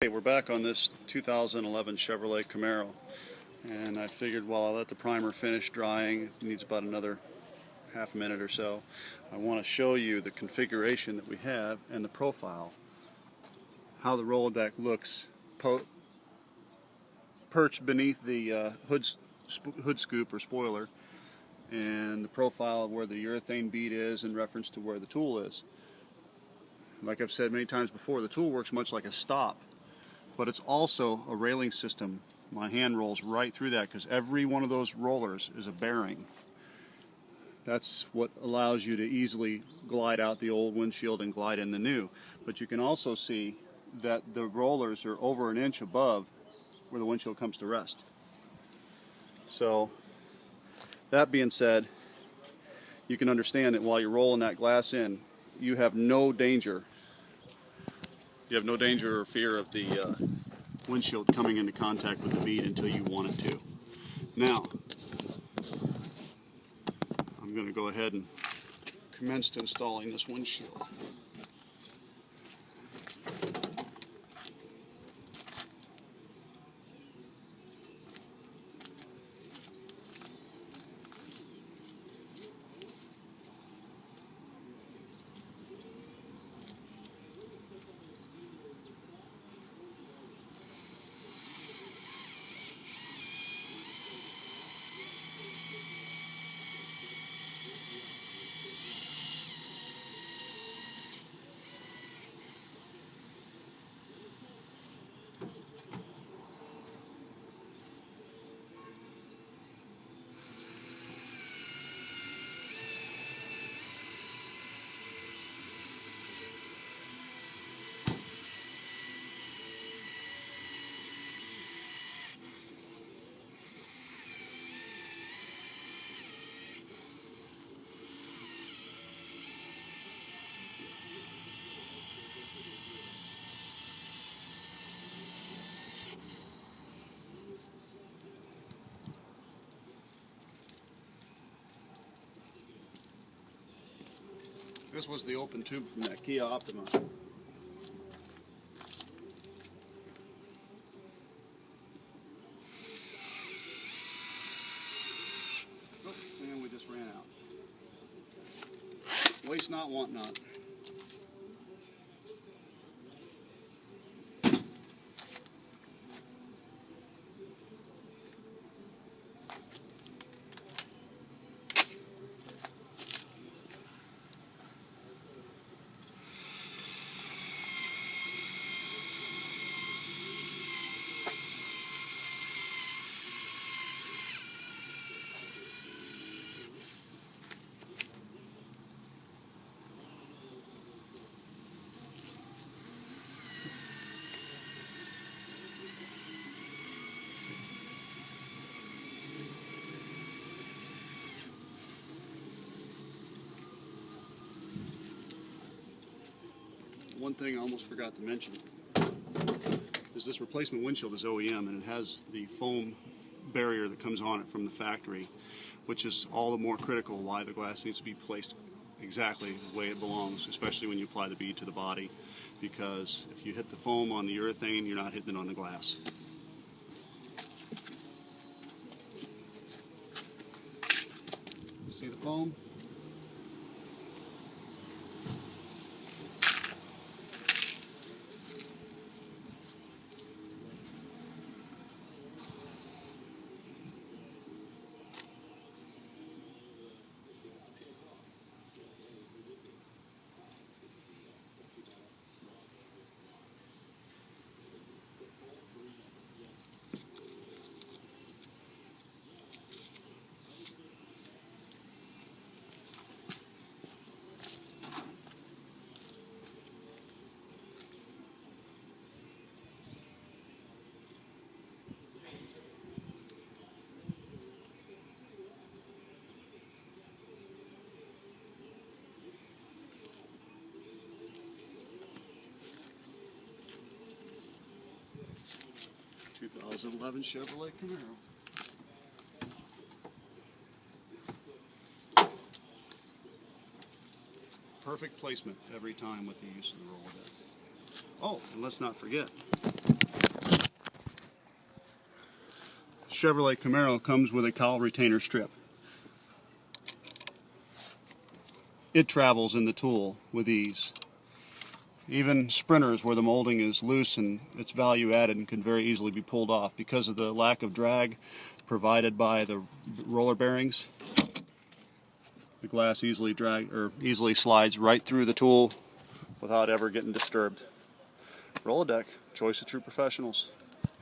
Hey, we're back on this 2011 Chevrolet Camaro, and I figured while I let the primer finish drying, it needs about another half a minute or so, I want to show you the configuration that we have and the profile, how the Rolladeck looks perched beneath the hood scoop or spoiler, and the profile of where the urethane bead is in reference to where the tool is. Like I've said many times before, the tool works much like a stop, but it's also a railing system. My hand rolls right through that because every one of those rollers is a bearing. That's what allows you to easily glide out the old windshield and glide in the new. But you can also see that the rollers are over an inch above where the windshield comes to rest. So that being said, you can understand that while you're rolling that glass in, you have no danger. You have no danger or fear of the windshield coming into contact with the bead until you want it to. Now, I'm going to go ahead and commence installing this windshield. This was the open tube from that Kia Optima. Oh, and we just ran out. Waste not, want not. One thing I almost forgot to mention is this replacement windshield is OEM, and it has the foam barrier that comes on it from the factory, which is all the more critical why the glass needs to be placed exactly the way it belongs, especially when you apply the bead to the body, because if you hit the foam on the urethane, you're not hitting it on the glass. See the foam? '11 Chevrolet Camaro. Perfect placement every time with the use of the Rolladeck. Oh, and let's not forget, Chevrolet Camaro comes with a cowl retainer strip. It travels in the tool with ease. Even sprinters where the molding is loose and it's value added and can very easily be pulled off because of the lack of drag provided by the roller bearings. The glass easily slides right through the tool without ever getting disturbed. Rolladeck, choice of true professionals.